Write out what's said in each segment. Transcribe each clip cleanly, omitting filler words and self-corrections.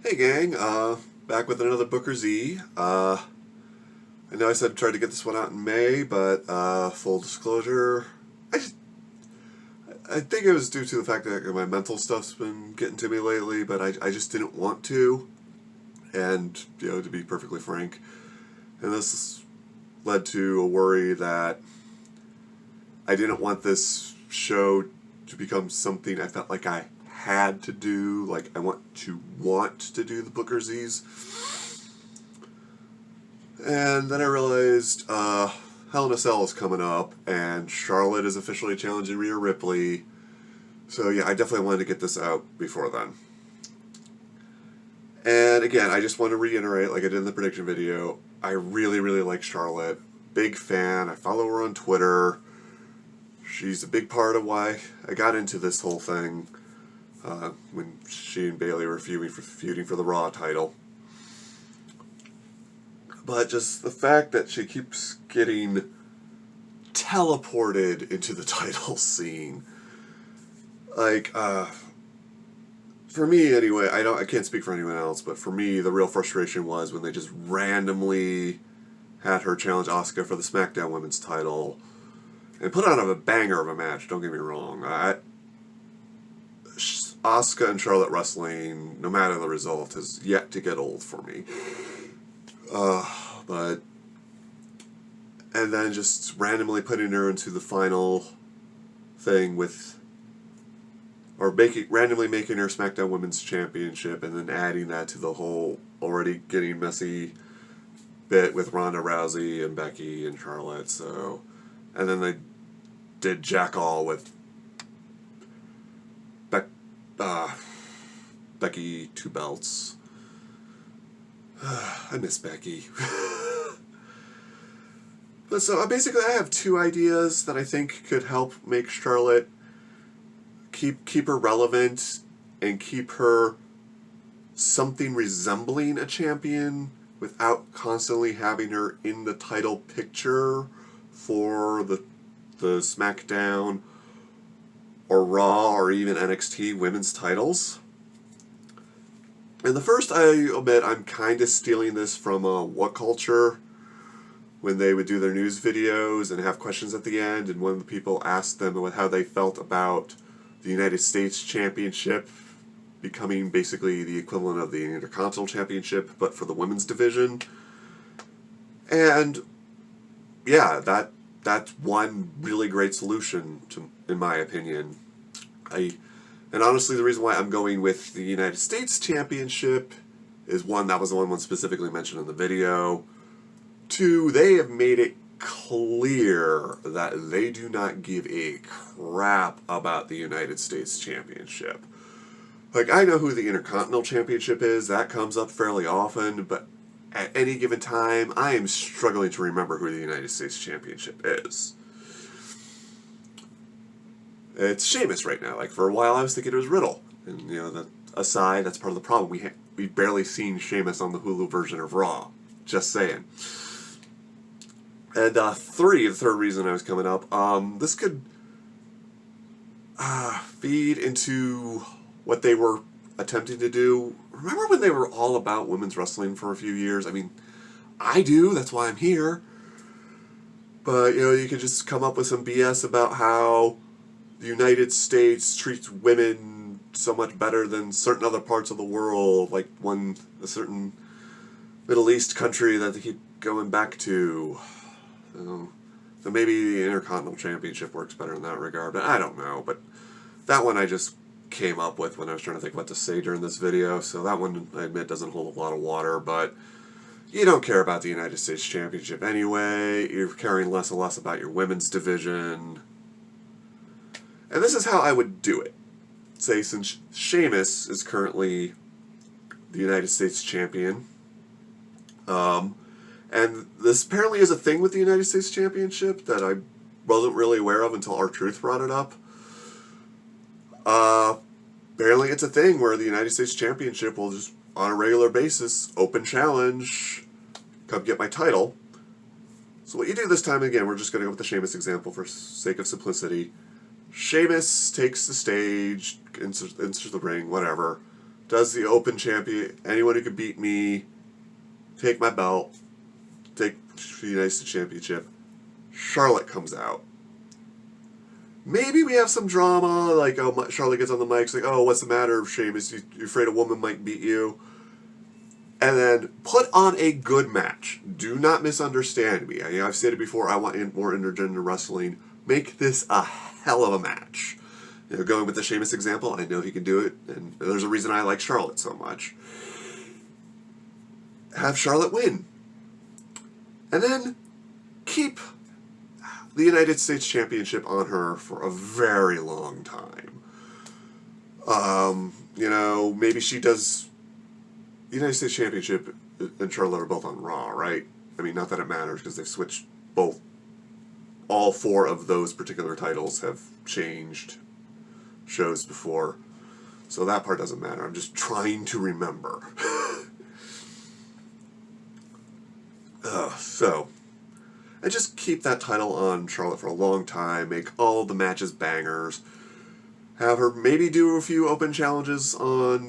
Hey gang, back with another Booker Z. I know I said try to get this one out in May, but full disclosure, I think it was due to the fact that my mental stuff's been getting to me lately, but I just didn't want to, and to be perfectly frank, and this led to a worry that I didn't want this show to become something I felt like I had to do, like I want to do the Booker Z's. And then I realized Hell in a Cell is coming up, and Charlotte is officially challenging Rhea Ripley. So yeah, I definitely wanted to get this out before then. And again, I just want to reiterate, like I did in the prediction video, I really, really like Charlotte. Big fan. I follow her on Twitter. She's a big part of why I got into this whole thing. When she and Bayley were feuding for the Raw title. But just the fact that she keeps getting teleported into the title scene. Like, for me anyway, I can't speak for anyone else, but for me, the real frustration was when they just randomly had her challenge Asuka for the SmackDown Women's title. And put on a banger of a match, don't get me wrong. Asuka and Charlotte wrestling, no matter the result, has yet to get old for me. And then just randomly putting her into the final thing randomly making her SmackDown Women's Championship, and then adding that to the whole already getting messy bit with Ronda Rousey and Becky and Charlotte. So, and then they did jack all with Becky 2 belts. I miss Becky. But so basically I have 2 ideas that I think could help make Charlotte keep her relevant and keep her something resembling a champion without constantly having her in the title picture for the SmackDown or Raw or even NXT women's titles. And the first, I admit, I'm kind of stealing this from What Culture, when they would do their news videos and have questions at the end, and one of the people asked them how they felt about the United States Championship becoming basically the equivalent of the Intercontinental Championship, but for the women's division. And yeah, that's one really great solution, in my opinion. And honestly, the reason why I'm going with the United States Championship is, 1, that was the one specifically mentioned in the video. 2, they have made it clear that they do not give a crap about the United States Championship. Like, I know who the Intercontinental Championship is, that comes up fairly often, but at any given time, I am struggling to remember who the United States Championship is. It's Sheamus right now. Like, for a while I was thinking it was Riddle. And, that's part of the problem. We've barely seen Sheamus on the Hulu version of Raw. Just saying. And the third reason I was coming up, this could feed into what they were attempting to do. Remember when they were all about women's wrestling for a few years? I mean, I do, that's why I'm here. But, you could just come up with some BS about how the United States treats women so much better than certain other parts of the world, like a certain Middle East country that they keep going back to. So maybe the Intercontinental Championship works better in that regard, but I don't know. But that one I just came up with when I was trying to think what to say during this video, so that one, I admit, doesn't hold a lot of water, but you don't care about the United States Championship anyway. You're caring less and less about your women's division. And this is how I would do it. Say, since Sheamus is currently the United States champion, and this apparently is a thing with the United States Championship that I wasn't really aware of until R-Truth brought it up. Apparently it's a thing where the United States Championship will just, on a regular basis, open challenge, come get my title. So what you do this time, again, we're just going to go with the Sheamus example for sake of simplicity. Sheamus takes the stage, enters the ring, whatever. does the Open champion, anyone who can beat me, take my belt, take the United States Championship. Charlotte comes out. Maybe we have some drama, like, oh, Charlotte gets on the mic, it's like, oh, what's the matter, Sheamus? You're afraid a woman might beat you? And then put on a good match. Do not misunderstand me. I've stated before, I want more intergender wrestling. Make this a hell of a match. Going with the Sheamus example, I know he can do it, and there's a reason I like Charlotte so much. Have Charlotte win. And then keep the United States Championship on her for a very long time. Maybe she does... The United States Championship and Charlotte are both on Raw, right? I mean, not that it matters, because they've switched both. All 4 of those particular titles have changed shows before, so that part doesn't matter. I'm just trying to remember. And just keep that title on Charlotte for a long time, make all the matches bangers, have her maybe do a few open challenges on,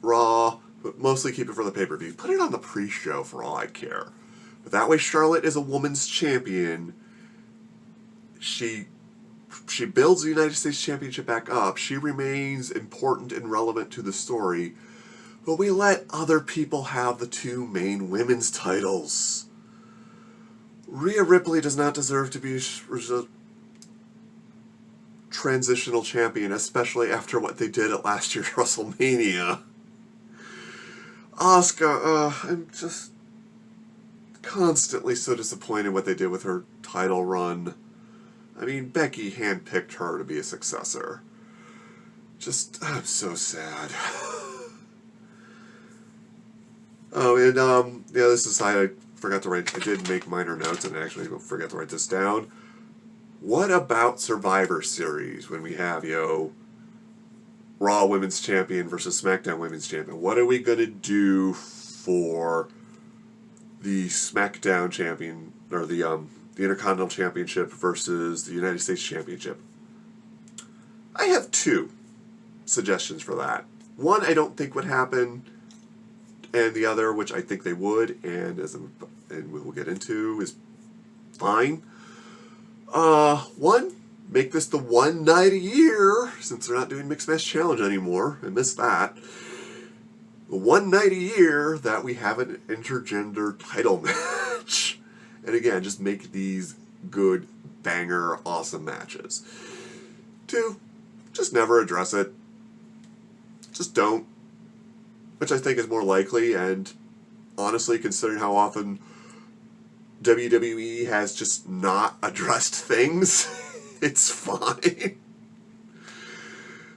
Raw, but mostly keep it for the pay-per-view. Put it on the pre-show for all I care. But that way Charlotte is a woman's champion. She builds the United States Championship back up. She remains important and relevant to the story. But we let other people have the 2 main women's titles. Rhea Ripley does not deserve to be a transitional champion, especially after what they did at last year's WrestleMania. Asuka, I'm just constantly so disappointed what they did with her title run. I mean, Becky handpicked her to be a successor. I'm so sad. Oh, and, this aside, I did make minor notes, and I actually forgot to write this down. What about Survivor Series when we have, Raw Women's Champion versus SmackDown Women's Champion? What are we going to do for the SmackDown Champion, or the Intercontinental Championship versus the United States Championship? I have 2 suggestions for that. One I don't think would happen, and the other, which I think they would, and we'll get into, is fine. One, make this the one night a year, since they're not doing Mixed Match Challenge anymore. I missed that. The one night a year that we have an intergender title match. And again, just make these good, banger, awesome matches. 2, just never address it. Just don't. Which I think is more likely, and honestly, considering how often WWE has just not addressed things, it's fine.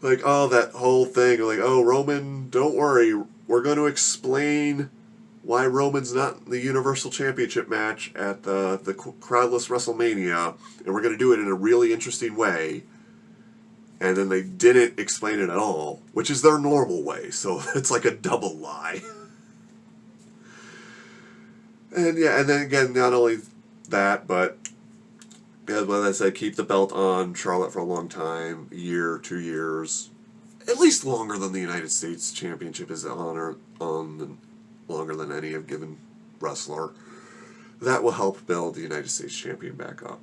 Like, that whole thing, like, Roman, don't worry, we're going to explain why Roman's not in the Universal Championship match at the crowdless WrestleMania, and we're going to do it in a really interesting way. And then they didn't explain it at all, which is their normal way, so it's like a double lie. And then again, not only that, but as I said, keep the belt on Charlotte for a long time, a year, 2 years, at least longer than the United States Championship is longer than any given wrestler. That will help build the United States Champion back up.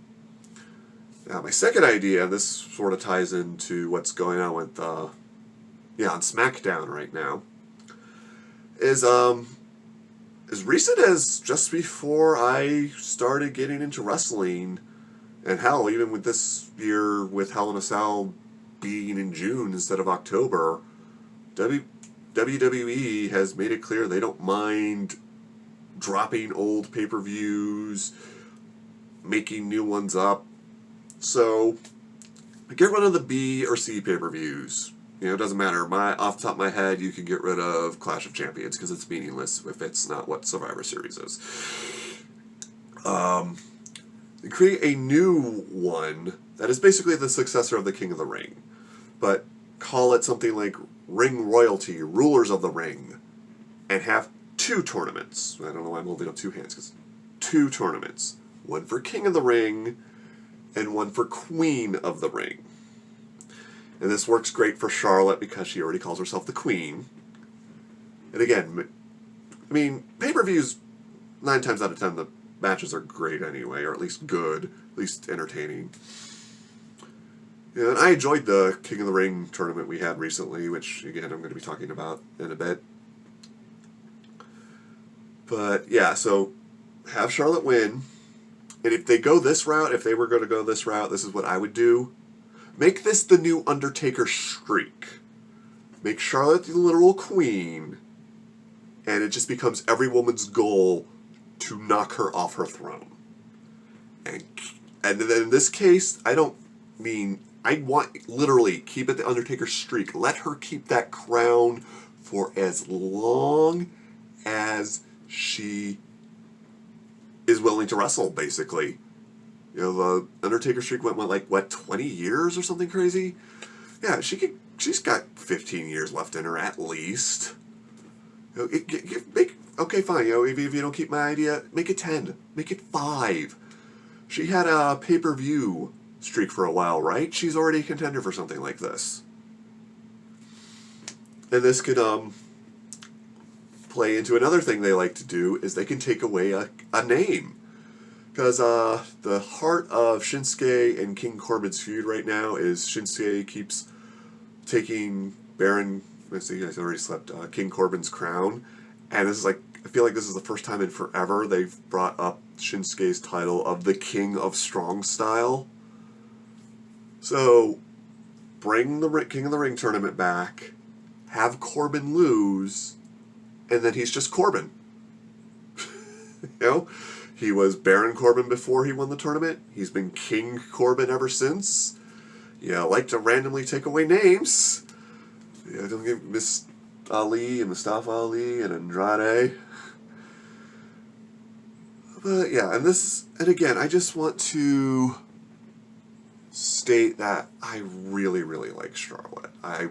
Now, my second idea, this sort of ties into what's going on with, on SmackDown right now, is as recent as just before I started getting into wrestling, and hell, even with this year with Hell in a Cell being in June instead of October, WWE has made it clear they don't mind dropping old pay-per-views, making new ones up. So, get rid of the B or C pay-per-views. It doesn't matter. Off the top of my head, you can get rid of Clash of Champions because it's meaningless if it's not what Survivor Series is. Create a new one that is basically the successor of the King of the Ring, but call it something like Ring Royalty, Rulers of the Ring, and have 2 tournaments. I don't know why I'm holding up 2 hands, because 2 tournaments. One for King of the Ring, and one for Queen of the Ring. And this works great for Charlotte because she already calls herself the Queen. And again, I mean, pay-per-views, 9 times out of 10, the matches are great anyway, or at least good, at least entertaining. And I enjoyed the King of the Ring tournament we had recently, which, again, I'm going to be talking about in a bit. But, yeah, so have Charlotte win. And if they go this route, if they were going to go this route, this is what I would do. Make this the new Undertaker streak. Make Charlotte the literal queen. And it just becomes every woman's goal to knock her off her throne. And then in this case, I want literally keep it the Undertaker streak. Let her keep that crown for as long as she is willing to wrestle, basically. You know, the Undertaker streak went like, what, 20 years or something crazy? Yeah, she's got 15 years left in her at least. You know, okay, fine. You know, if you don't keep my idea, make it 10. Make it 5. She had a pay-per-view streak for a while, right? She's already a contender for something like this. And this could play into another thing they like to do, is they can take away a name. Because the heart of Shinsuke and King Corbin's feud right now is Shinsuke keeps taking Baron, let's see, I already slept, King Corbin's crown. And this is like, I feel like this is the first time in forever they've brought up Shinsuke's title of the King of Strong Style. So, bring the King of the Ring tournament back, have Corbin lose, and then he's just Corbin. You know? He was Baron Corbin before he won the tournament. He's been King Corbin ever since. You know, like to randomly take away names. You know, don't give Miss Ali and Mustafa Ali and Andrade. But yeah, and again, I just want to state that I really, really like Charlotte. I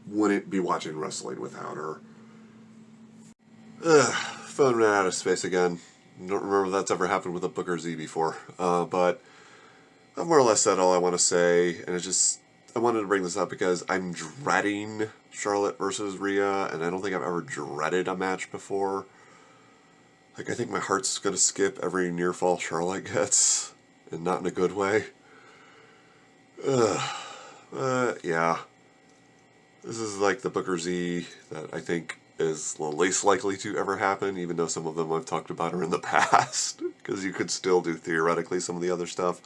wouldn't be watching wrestling without her. Phone ran out of space again. Don't remember if that's ever happened with a Booker Z before. But I've more or less said all I want to say, and I wanted to bring this up because I'm dreading Charlotte versus Rhea, and I don't think I've ever dreaded a match before. Like, I think my heart's going to skip every near fall Charlotte gets, and not in a good way. Yeah. This is like the Booker Z that I think is the least likely to ever happen, even though some of them I've talked about are in the past, because you could still do, theoretically, some of the other stuff.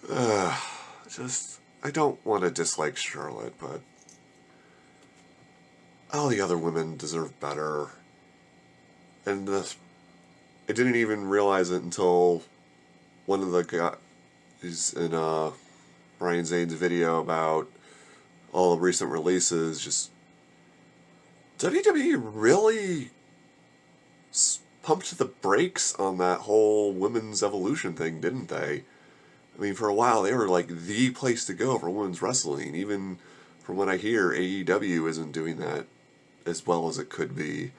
I don't want to dislike Charlotte, but all the other women deserve better. And I didn't even realize it until one of the guys in Brian Zane's video about all the recent releases, just WWE really pumped the brakes on that whole women's evolution thing, didn't they? I mean, for a while, they were like the place to go for women's wrestling. Even from what I hear, AEW isn't doing that as well as it could be.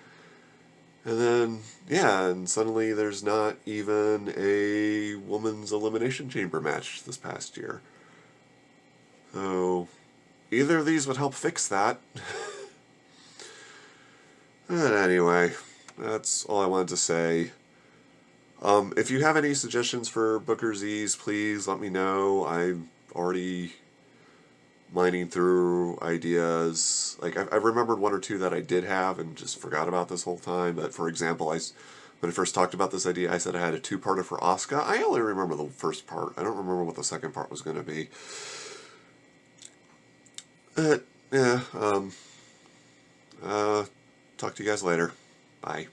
And then, yeah, and suddenly there's not even a women's Elimination Chamber match this past year. So, either of these would help fix that. But anyway, that's all I wanted to say. If you have any suggestions for Booker Z's, please let me know. I'm already mining through ideas. Like, I remembered one or two that I did have and just forgot about this whole time. But, for example, when I first talked about this idea, I said I had a 2-parter for Asuka. I only remember the first part. I don't remember what the second part was going to be. Yeah, talk to you guys later. Bye.